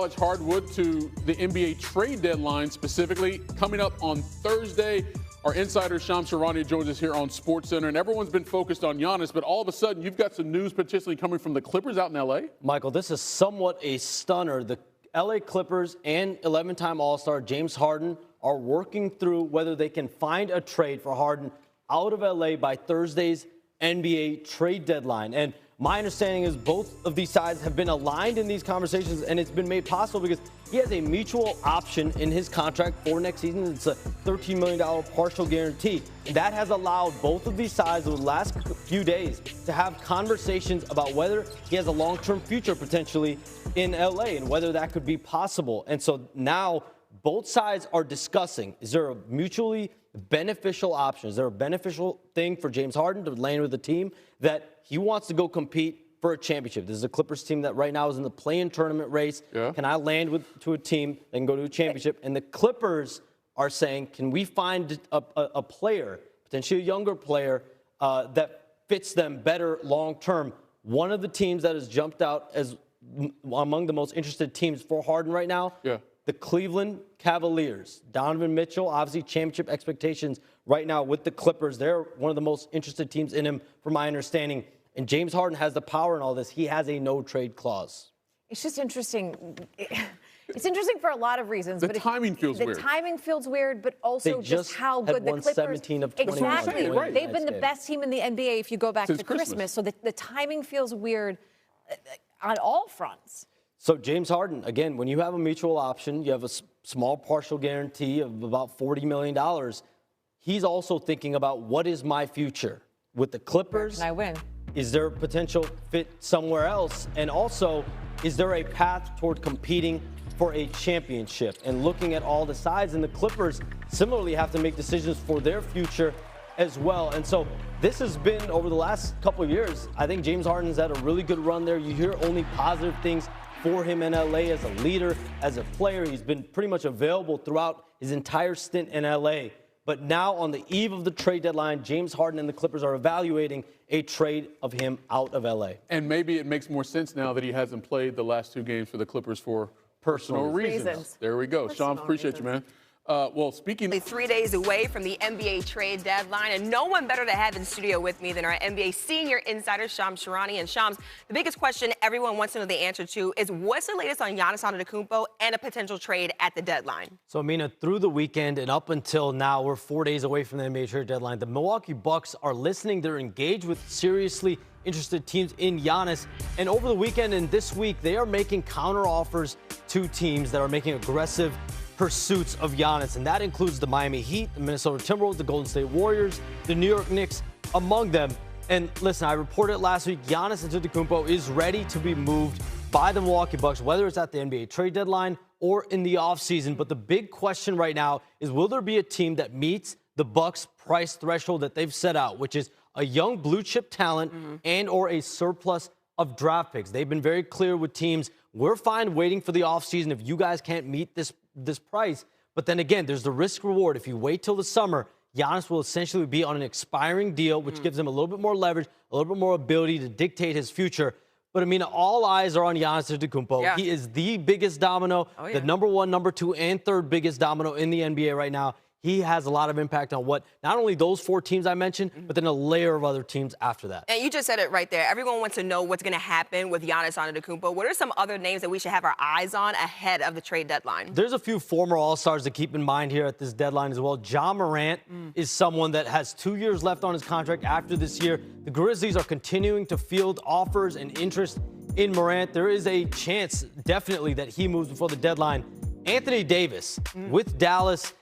college hardwood to the NBA trade deadline specifically. Coming up on Thursday, our insider Shams Charania joins us here on SportsCenter, and everyone's been focused on Giannis, but all of a sudden you've got some news potentially coming from the Clippers out in L.A. Michael, this is somewhat a stunner. The L.A. Clippers and 11-time All-Star James Harden are working through whether they can find a trade for Harden out of L.A. by Thursday's NBA trade deadline. And my understanding is both of these sides have been aligned in these conversations, and it's been made possible because he has a mutual option in his contract for next season. It's a $13 million partial guarantee. That has allowed both of these sides over the last few days to have conversations about whether he has a long-term future potentially in LA and whether that could be possible. And so now both sides are discussing, is there a mutually beneficial option? Is there a beneficial thing for James Harden to land with a team that he wants to go compete for a championship? This is a Clippers team that right now is in the play-in tournament race. Yeah. Can I land to a team that can go to a championship? And the Clippers are saying, can we find a player, potentially a younger player, that fits them better long-term? One of the teams that has jumped out as among the most interested teams for Harden right now, the Cleveland Cavaliers. Donovan Mitchell, obviously championship expectations right now with the Clippers. They're one of the most interested teams in him, from my understanding. And James Harden has the power in all this. He has a no-trade clause. It's just interesting. It's interesting for a lot of reasons. The timing feels weird. The timing feels weird, but also just how good the Clippers. 17 of 21. Exactly. Right. They've been the best team in the NBA if you go back to Christmas. So the timing feels weird on all fronts. So James Harden, again, when you have a mutual option, you have a small partial guarantee of about $40 million. He's also thinking about, what is my future with the Clippers? Can I win? Is there a potential fit somewhere else? And also, is there a path toward competing for a championship? And looking at all the sides, and the Clippers similarly have to make decisions for their future as well. And so this has been, over the last couple of years, I think James Harden's had a really good run there. You hear only positive things for him in LA as a leader, as a player. He's been pretty much available throughout his entire stint in LA. But now, on the eve of the trade deadline, James Harden and the Clippers are evaluating a trade of him out of LA. And maybe it makes more sense now that he hasn't played the last two games for the Clippers for personal reasons. There we go. Shams, appreciate you, man. Well, speaking of 3 days away from the NBA trade deadline, and no one better to have in studio with me than our NBA senior insider, Shams Charania. And Shams, the biggest question everyone wants to know the answer to is, what's the latest on Giannis Antetokounmpo and a potential trade at the deadline? So, Amina, through the weekend and up until now, we're 4 days away from the NBA trade deadline. The Milwaukee Bucks are listening. They're engaged with seriously interested teams in Giannis. And over the weekend and this week, they are making counteroffers to teams that are making aggressive pursuits of Giannis, and that includes the Miami Heat, the Minnesota Timberwolves, the Golden State Warriors, the New York Knicks, among them. And listen, I reported last week, Giannis Antetokounmpo is ready to be moved by the Milwaukee Bucks, whether it's at the NBA trade deadline or in the offseason. But the big question right now is, will there be a team that meets the Bucks' price threshold that they've set out, which is a young blue chip talent and or a surplus of draft picks? They've been very clear with teams, we're fine waiting for the offseason if you guys can't meet this price. But then again, there's the risk reward. If you wait till the summer, Giannis will essentially be on an expiring deal, which gives him a little bit more leverage, a little bit more ability to dictate his future. But I mean, all eyes are on Giannis Antetokounmpo. Yeah. He is the biggest domino, the number one, number two, and third biggest domino in the NBA right now. He has a lot of impact on what not only those four teams I mentioned, but then a layer of other teams after that. And you just said it right there. Everyone wants to know what's going to happen with Giannis Antetokounmpo. What are some other names that we should have our eyes on ahead of the trade deadline? There's a few former All-Stars to keep in mind here at this deadline as well. Ja Morant is someone that has 2 years left on his contract after this year. The Grizzlies are continuing to field offers and interest in Morant. There is a chance, definitely, that he moves before the deadline. Anthony Davis with Dallas.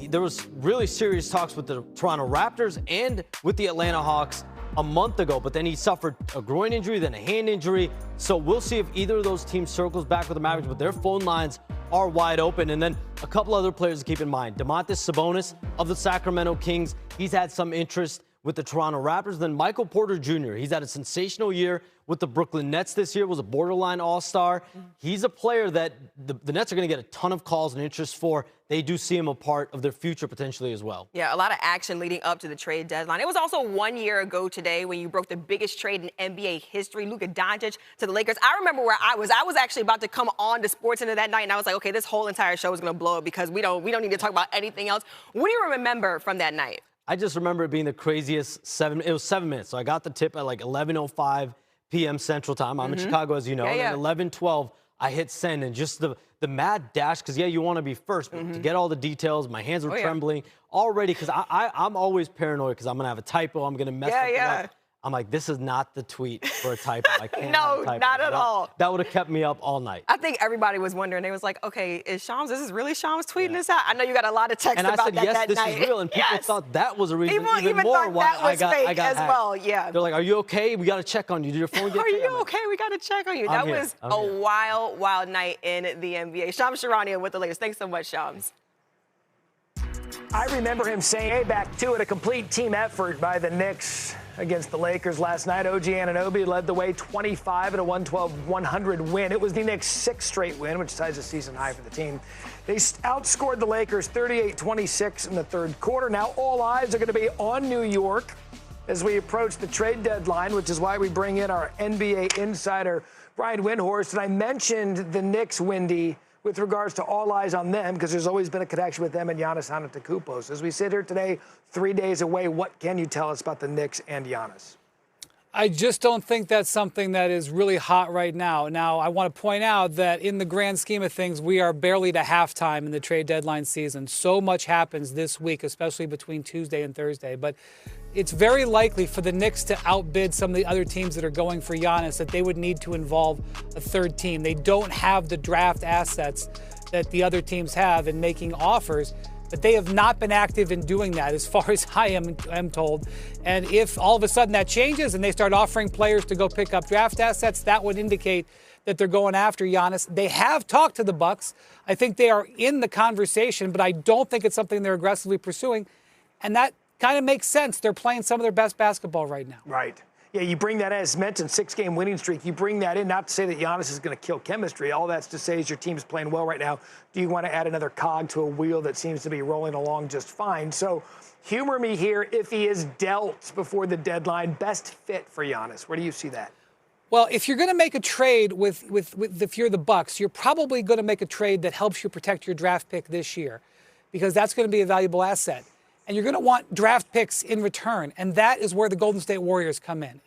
There was really serious talks with the Toronto Raptors and with the Atlanta Hawks a month ago, but then he suffered a groin injury, then a hand injury. So we'll see if either of those teams circles back with the Mavericks, but their phone lines are wide open. And then a couple other players to keep in mind. Domantas Sabonis of the Sacramento Kings. He's had some interest with the Toronto Raptors. Then Michael Porter Jr., he's had a sensational year with the Brooklyn Nets this year, was a borderline all-star. He's a player that the Nets are going to get a ton of calls and interest for. They do see him a part of their future potentially as well. Yeah, a lot of action leading up to the trade deadline. It was also 1 year ago today when you broke the biggest trade in NBA history, Luka Doncic to the Lakers. I remember where I was. I was actually about to come on to SportsCenter that night, and I was like, okay, this whole entire show is going to blow up because we don't need to talk about anything else. What do you remember from that night? I just remember it being the craziest it was 7 minutes. So I got the tip at like 11:05 p.m. Central Time. I'm in Chicago, as you know. Yeah, and then 11:12, I hit send, and just the mad dash, because, yeah, you want to be first, but to get all the details, my hands were trembling already, because I'm always paranoid because I'm going to have a typo. I'm going to mess something up. I'm like, this is not the tweet for a typo. I can't have a typo. Not at all. That would have kept me up all night. I think everybody was wondering. They was like, okay, is this is really Shams tweeting this out? I know you got a lot of texts about that night. And I said, yes, this is real. And people thought that was a reason even more why I got fake as hacked. well. Yeah. They're like, are you okay? We got to check on you. Did your phone get Are you okay? We got to check on you. That was a wild, wild night in the NBA. Shams Charania with the latest. Thanks so much, Shams. I remember him saying, hey, back to it, a complete team effort by the Knicks against the Lakers last night. OG Anunoby led the way 25 at a 112-100 win. It was the Knicks' sixth straight win, which ties a season high for the team. They outscored the Lakers 38-26 in the third quarter. Now all eyes are going to be on New York as we approach the trade deadline, which is why we bring in our NBA insider, Brian Windhorst. And I mentioned the Knicks, Windy, with regards to all eyes on them, because there's always been a connection with them and Giannis Antetokounmpo. So as we sit here today, 3 days away, what can you tell us about the Knicks and Giannis? I just don't think that's something that is really hot right now. Now, I want to point out that in the grand scheme of things, we are barely to halftime in the trade deadline season. So much happens this week, especially between Tuesday and Thursday. But it's very likely for the Knicks to outbid some of the other teams that are going for Giannis, that they would need to involve a third team. They don't have the draft assets that the other teams have in making offers, but they have not been active in doing that as far as I am told. And if all of a sudden that changes and they start offering players to go pick up draft assets, that would indicate that they're going after Giannis. They have talked to the Bucks. I think they are in the conversation, but I don't think it's something they're aggressively pursuing. And that kind of makes sense. They're playing some of their best basketball right now. Right. Yeah, you bring that, as mentioned, 6-game winning streak. You bring that in, not to say that Giannis is going to kill chemistry. All that's to say is your team's playing well right now. Do you want to add another cog to a wheel that seems to be rolling along just fine? So humor me here. If he is dealt before the deadline, best fit for Giannis, where do you see that? Well, if you're going to make a trade if you're the Bucks, you're probably going to make a trade that helps you protect your draft pick this year, because that's going to be a valuable asset. And you're going to want draft picks in return, and that is where the Golden State Warriors come in.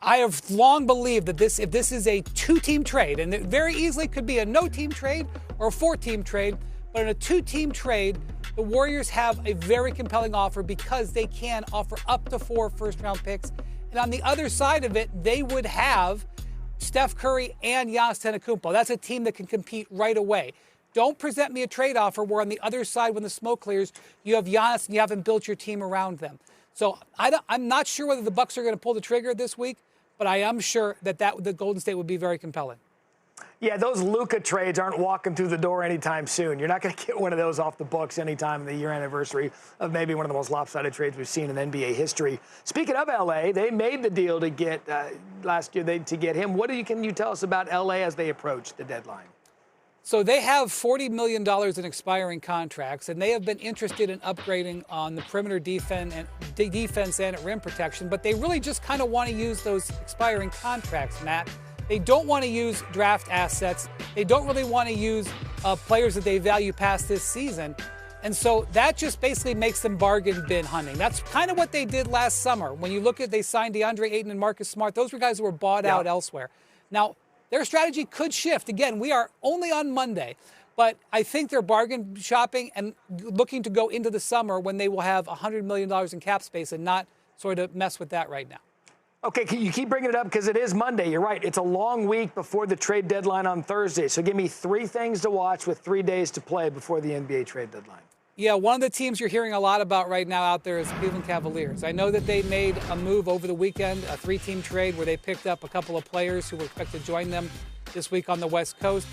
I have long believed that if this is a two-team trade, and it very easily could be a no-team trade or a four-team trade, but in a two-team trade, the Warriors have a very compelling offer because they can offer up to 4 first-round picks. And on the other side of it, they would have Steph Curry and Giannis Antetokounmpo. That's a team that can compete right away. Don't present me a trade offer where on the other side, when the smoke clears, you have Giannis and you haven't built your team around them. So I'm not sure whether the Bucks are going to pull the trigger this week, but I am sure that the Golden State would be very compelling. Yeah, those Luka trades aren't walking through the door anytime soon. You're not going to get one of those off the books anytime in the year anniversary of maybe one of the most lopsided trades we've seen in NBA history. Speaking of L.A., they made the deal to get last year to get him. Can you tell us about L.A. as they approach the deadline? So they have $40 million in expiring contracts, and they have been interested in upgrading on the perimeter defense and at rim protection, but they really just kind of want to use those expiring contracts, Matt. They don't want to use draft assets. They don't really want to use players that they value past this season. And so that just basically makes them bargain bin hunting. That's kind of what they did last summer. When you look at, they signed DeAndre Ayton and Marcus Smart. Those were guys who were bought out elsewhere. Now, their strategy could shift. Again, we are only on Monday, but I think they're bargain shopping and looking to go into the summer when they will have $100 million in cap space and not sort of mess with that right now. Okay, you keep bringing it up because it is Monday. You're right. It's a long week before the trade deadline on Thursday. So give me 3 things to watch with 3 days to play before the NBA trade deadline. Yeah, one of the teams you're hearing a lot about right now out there is Cleveland Cavaliers. I know that they made a move over the weekend, a 3-team trade where they picked up a couple of players who were expected to join them this week on the West Coast.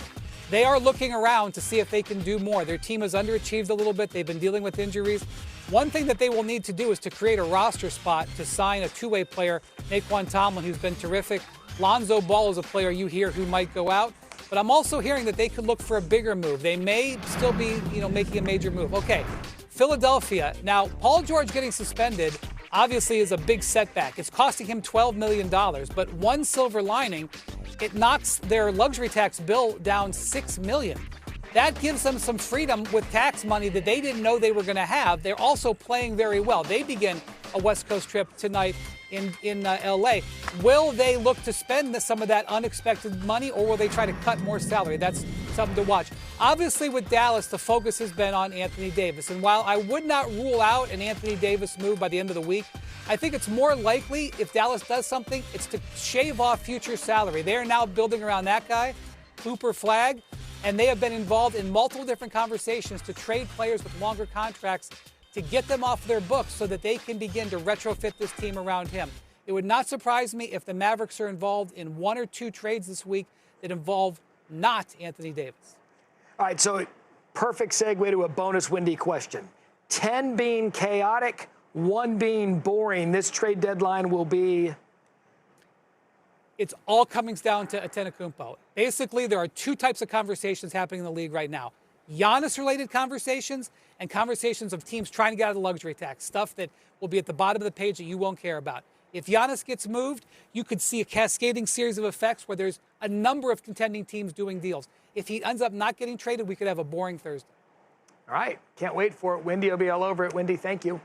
They are looking around to see if they can do more. Their team has underachieved a little bit. They've been dealing with injuries. One thing that they will need to do is to create a roster spot to sign a two-way player, Naquan Tomlin, who's been terrific. Lonzo Ball is a player you hear who might go out. But I'm also hearing that they could look for a bigger move. They may still be, making a major move. Okay, Philadelphia. Now, Paul George getting suspended obviously is a big setback. It's costing him $12 million. But one silver lining, it knocks their luxury tax bill down $6 million. That gives them some freedom with tax money that they didn't know they were going to have. They're also playing very well. They begin a West Coast trip tonight in L.A. Will they look to spend some of that unexpected money, or will they try to cut more salary? That's something to watch. Obviously, with Dallas, the focus has been on Anthony Davis. And while I would not rule out an Anthony Davis move by the end of the week, I think it's more likely, if Dallas does something, it's to shave off future salary. They are now building around that guy, Cooper Flagg, and they have been involved in multiple different conversations to trade players with longer contracts to get them off their books so that they can begin to retrofit this team around him. It would not surprise me if the Mavericks are involved in one or two trades this week that involve not Anthony Davis. All right, so perfect segue to a bonus Wendy question. 10 being chaotic, 1 being boring. This trade deadline will be... It's all coming down to Antetokounmpo. Basically, there are two types of conversations happening in the league right now. Giannis-related conversations and conversations of teams trying to get out of the luxury tax, stuff that will be at the bottom of the page that you won't care about. If Giannis gets moved, you could see a cascading series of effects where there's a number of contending teams doing deals. If he ends up not getting traded, we could have a boring Thursday. All right, can't wait for it. Wendy will be all over it. Wendy, thank you.